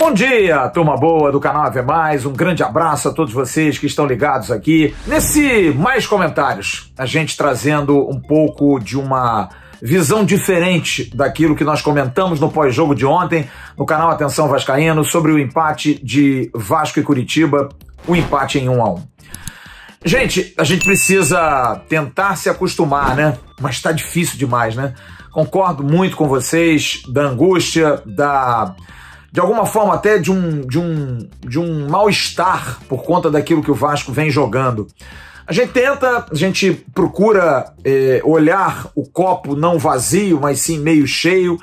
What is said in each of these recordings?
Bom dia, turma boa do canal Ave Mais, um grande abraço a todos vocês que estão ligados aqui nesse Mais Comentários, a gente trazendo um pouco de uma visão diferente daquilo que nós comentamos no pós-jogo de ontem no canal Atenção Vascaíno sobre o empate de Vasco e Curitiba, o empate em 1-1. Gente, a gente precisa tentar se acostumar, né? Mas tá difícil demais, né? Concordo muito com vocês da angústia, de alguma forma até de um mal-estar por conta daquilo que o Vasco vem jogando. A gente procura olhar o copo não vazio, mas sim meio cheio,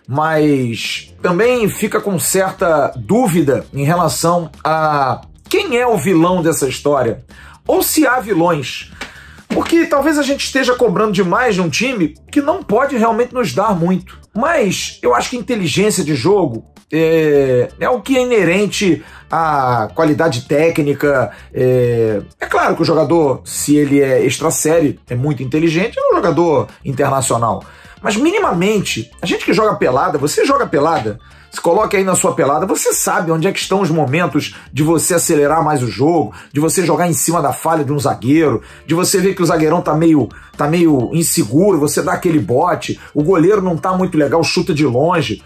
mas também fica com certa dúvida em relação a quem é o vilão dessa história, ou se há vilões. Porque talvez a gente esteja cobrando demais de um time que não pode realmente nos dar muito. Mas eu acho que inteligência de jogo é o que é inerente à qualidade técnica. É claro que o jogador, se ele é extra série, é muito inteligente, é um jogador internacional. Mas minimamente, a gente que joga pelada, você joga pelada, se coloque aí na sua pelada, você sabe onde é que estão os momentos de você acelerar mais o jogo, de você jogar em cima da falha de um zagueiro, de você ver que o zagueirão tá meio inseguro, você dá aquele bote, o goleiro não tá muito legal, chuta de longe.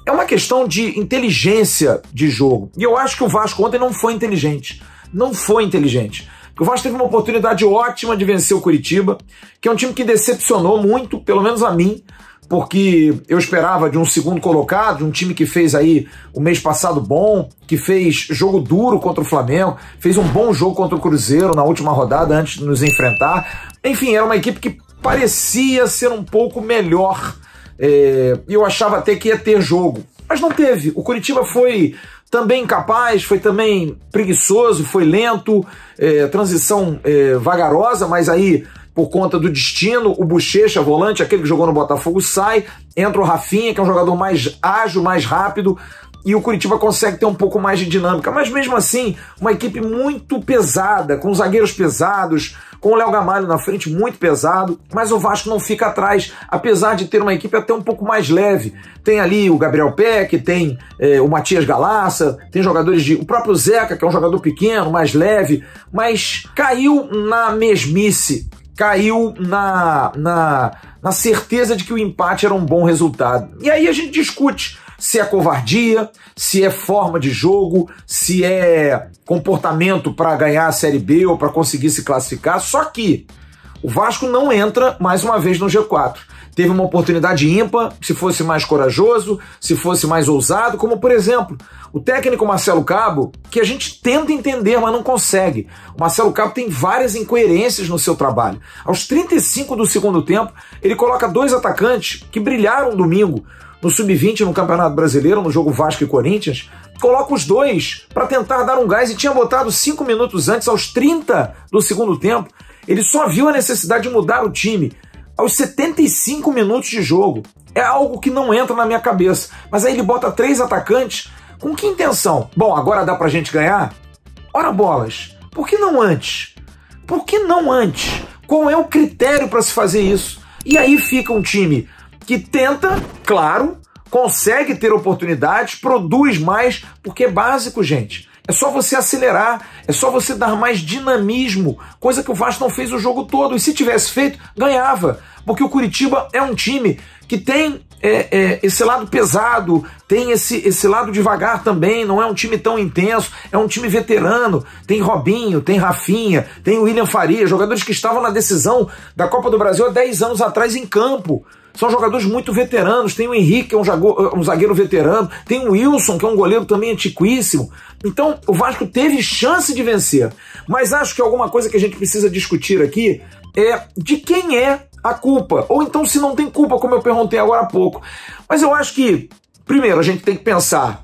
É uma questão de inteligência de jogo. E eu acho que o Vasco ontem não foi inteligente. Não foi inteligente. O Vasco teve uma oportunidade ótima de vencer o Curitiba, que é um time que decepcionou muito, pelo menos a mim, porque eu esperava de um segundo colocado, de um time que fez aí o mês passado bom, que fez jogo duro contra o Flamengo, fez um bom jogo contra o Cruzeiro na última rodada antes de nos enfrentar. Enfim, era uma equipe que parecia ser um pouco melhor. E eu achava até que ia ter jogo, mas não teve. O Curitiba foi também incapaz, foi também preguiçoso, foi lento, transição vagarosa, mas aí, por conta do destino, o Bochecha, volante, aquele que jogou no Botafogo, sai, entra o Rafinha, que é um jogador mais ágil, mais rápido, e o Curitiba consegue ter um pouco mais de dinâmica. Mas mesmo assim, uma equipe muito pesada, com zagueiros pesados, com o Léo Gamalho na frente muito pesado, mas o Vasco não fica atrás, apesar de ter uma equipe até um pouco mais leve. Tem ali o Gabriel Peck, tem o Matias Galassa, tem jogadores o próprio Zeca, que é um jogador pequeno, mais leve, mas caiu na mesmice, caiu na certeza de que o empate era um bom resultado. E aí a gente discute se é covardia, se é forma de jogo, se é comportamento para ganhar a Série B ou para conseguir se classificar. Só que o Vasco não entra mais uma vez no G4. Teve uma oportunidade ímpar, se fosse mais corajoso, se fosse mais ousado, como por exemplo, o técnico Marcelo Cabo, que a gente tenta entender, mas não consegue. O Marcelo Cabo tem várias incoerências no seu trabalho. Aos 35 do segundo tempo, ele coloca dois atacantes que brilharam domingo no Sub-20 no Campeonato Brasileiro, no jogo Vasco e Corinthians, coloca os dois para tentar dar um gás e tinha botado 5 minutos antes, aos 30 do segundo tempo. Ele só viu a necessidade de mudar o time aos 75 minutos de jogo. É algo que não entra na minha cabeça. Mas aí ele bota 3 atacantes, com que intenção? Bom, agora dá pra gente ganhar? Ora bolas, por que não antes? Por que não antes? Qual é o critério para se fazer isso? E aí fica um time que tenta, claro, consegue ter oportunidades, produz mais, porque é básico, gente. É só você acelerar, é só você dar mais dinamismo, coisa que o Vasco não fez o jogo todo. E se tivesse feito, ganhava. Porque o Curitiba é um time que tem esse lado pesado, tem esse lado devagar também, não é um time tão intenso, é um time veterano. Tem Robinho, tem Rafinha, tem William Faria, jogadores que estavam na decisão da Copa do Brasil há 10 anos atrás em campo. São jogadores muito veteranos, tem o Henrique, que é um zagueiro veterano, tem o Wilson, que é um goleiro também antiquíssimo. Então o Vasco teve chance de vencer, mas acho que alguma coisa que a gente precisa discutir aqui é de quem é a culpa, ou então se não tem culpa, como eu perguntei agora há pouco. Mas eu acho que, primeiro, a gente tem que pensar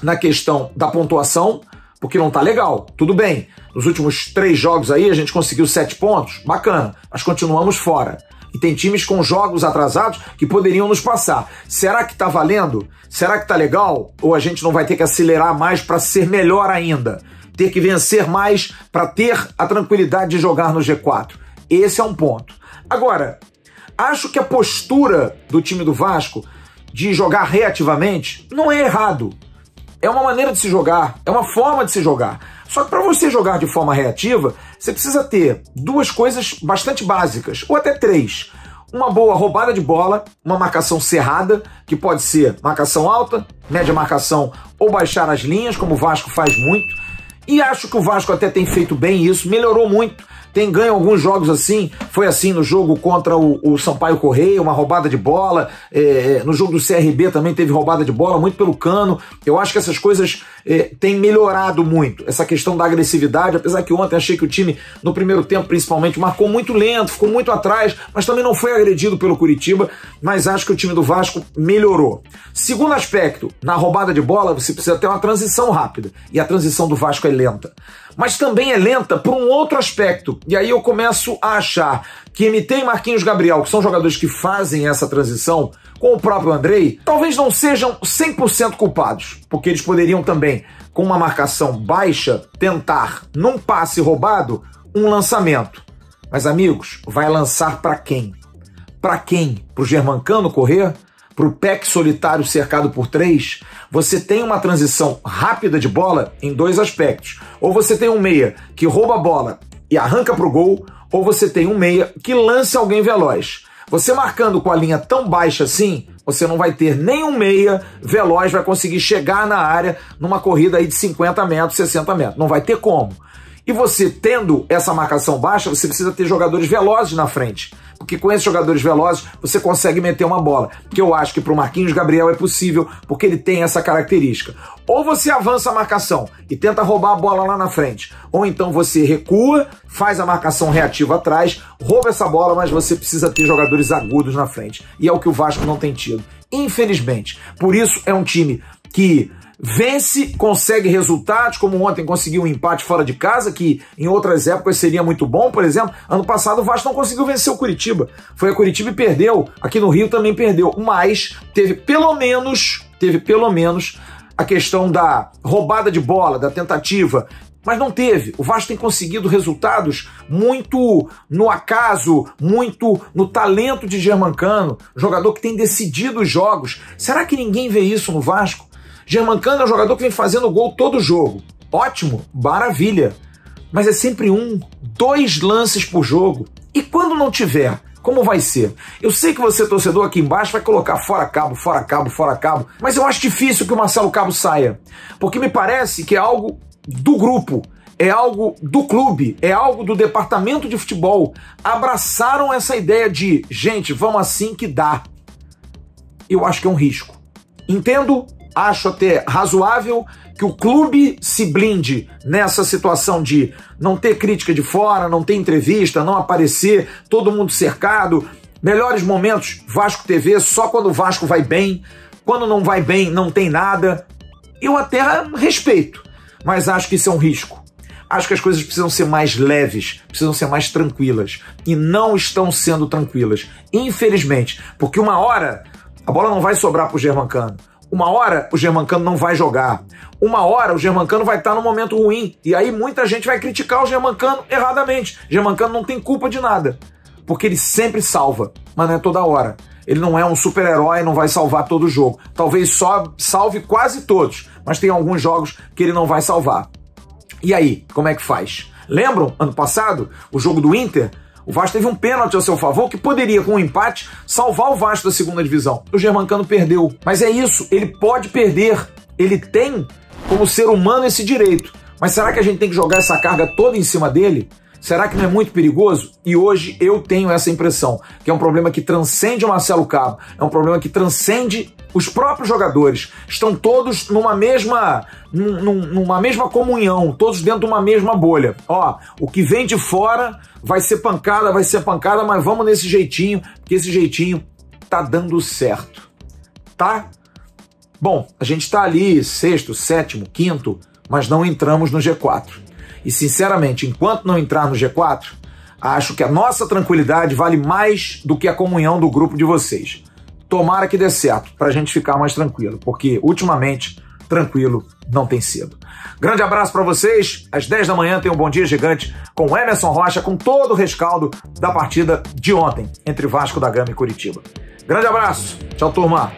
na questão da pontuação, porque não tá legal, tudo bem. Nos últimos 3 jogos aí a gente conseguiu 7 pontos, bacana, mas continuamos fora. E tem times com jogos atrasados que poderiam nos passar. Será que tá valendo? Será que tá legal? Ou a gente não vai ter que acelerar mais para ser melhor ainda? Ter que vencer mais para ter a tranquilidade de jogar no G4? Esse é um ponto. Agora, acho que a postura do time do Vasco de jogar reativamente não é errado. É uma maneira de se jogar, é uma forma de se jogar. Só que para você jogar de forma reativa, você precisa ter duas coisas bastante básicas, ou até três. Uma boa roubada de bola, uma marcação cerrada, que pode ser marcação alta, média marcação ou baixar as linhas, como o Vasco faz muito. E acho que o Vasco até tem feito bem isso, melhorou muito. Tem ganho alguns jogos assim, foi assim no jogo contra o Sampaio Correia, uma roubada de bola, no jogo do CRB também teve roubada de bola, muito pelo Cano. Eu acho que essas coisas têm melhorado muito, essa questão da agressividade, apesar que ontem achei que o time, no primeiro tempo principalmente, marcou muito lento, ficou muito atrás, mas também não foi agredido pelo Curitiba, mas acho que o time do Vasco melhorou. Segundo aspecto, na roubada de bola você precisa ter uma transição rápida, e a transição do Vasco é lenta. Mas também é lenta por um outro aspecto. E aí eu começo a achar que MT e Marquinhos Gabriel, que são jogadores que fazem essa transição, com o próprio Andrei, talvez não sejam 100% culpados, porque eles poderiam também, com uma marcação baixa, tentar, num passe roubado, um lançamento. Mas, amigos, vai lançar para quem? Para quem? Pro Germancano correr? Pro Peck solitário cercado por três? Você tem uma transição rápida de bola em dois aspectos. Ou você tem um meia que rouba a bola e arranca pro gol, ou você tem um meia que lança alguém veloz. Você marcando com a linha tão baixa assim, você não vai ter nenhum meia veloz, vai conseguir chegar na área numa corrida aí de 50 metros, 60 metros. Não vai ter como. E você tendo essa marcação baixa, você precisa ter jogadores velozes na frente. Porque com esses jogadores velozes, você consegue meter uma bola. Que eu acho que para o Marquinhos Gabriel é possível, porque ele tem essa característica. Ou você avança a marcação e tenta roubar a bola lá na frente. Ou então você recua, faz a marcação reativa atrás, rouba essa bola, mas você precisa ter jogadores agudos na frente. E é o que o Vasco não tem tido. Infelizmente. Por isso é um time que vence, consegue resultados, como ontem conseguiu um empate fora de casa, que em outras épocas seria muito bom. Por exemplo, ano passado o Vasco não conseguiu vencer o Curitiba. Foi a Curitiba e perdeu. Aqui no Rio também perdeu. Mas teve pelo menos a questão da roubada de bola, da tentativa. Mas não teve. O Vasco tem conseguido resultados muito no acaso, muito no talento de Germancano, jogador que tem decidido os jogos. Será que ninguém vê isso no Vasco? Germancano é um jogador que vem fazendo gol todo jogo. Ótimo, maravilha. Mas é sempre 1, 2 lances por jogo. E quando não tiver, como vai ser? Eu sei que você, torcedor, aqui embaixo vai colocar fora Cabo, fora Cabo, fora Cabo, mas eu acho difícil que o Marcelo Cabo saia. Porque me parece que é algo do grupo, é algo do clube, é algo do departamento de futebol. Abraçaram essa ideia de, gente, vamos assim que dá. Eu acho que é um risco. Entendo. Acho até razoável que o clube se blinde nessa situação de não ter crítica de fora, não ter entrevista, não aparecer, todo mundo cercado. Melhores momentos, Vasco TV, só quando o Vasco vai bem. Quando não vai bem, não tem nada. Eu até respeito, mas acho que isso é um risco. Acho que as coisas precisam ser mais leves, precisam ser mais tranquilas. E não estão sendo tranquilas, infelizmente. Porque uma hora a bola não vai sobrar para o Germancano. Uma hora o Germancano não vai jogar. Uma hora o Germancano vai estar num momento ruim. E aí muita gente vai criticar o Germancano erradamente. Germancano não tem culpa de nada. Porque ele sempre salva, mas não é toda hora. Ele não é um super-herói, não vai salvar todo o jogo. Talvez só salve quase todos, mas tem alguns jogos que ele não vai salvar. E aí, como é que faz? Lembram, ano passado, o jogo do Inter? O Vasco teve um pênalti a seu favor que poderia, com um empate, salvar o Vasco da segunda divisão. O Germancano perdeu. Mas é isso, ele pode perder. Ele tem, como ser humano, esse direito. Mas será que a gente tem que jogar essa carga toda em cima dele? Será que não é muito perigoso? E hoje eu tenho essa impressão, que é um problema que transcende o Marcelo Cabo, é um problema que transcende os próprios jogadores. Estão todos numa mesma comunhão, todos dentro de uma mesma bolha. Ó, o que vem de fora vai ser pancada, mas vamos nesse jeitinho, porque esse jeitinho tá dando certo, tá? Bom, a gente tá ali, sexto, sétimo, quinto, mas não entramos no G4. E, sinceramente, enquanto não entrar no G4, acho que a nossa tranquilidade vale mais do que a comunhão do grupo de vocês. Tomara que dê certo, pra gente ficar mais tranquilo, porque, ultimamente, tranquilo não tem sido. Grande abraço pra vocês. Às 10 da manhã tem um Bom Dia Gigante com o Emerson Rocha, com todo o rescaldo da partida de ontem, entre Vasco da Gama e Curitiba. Grande abraço. Tchau, turma.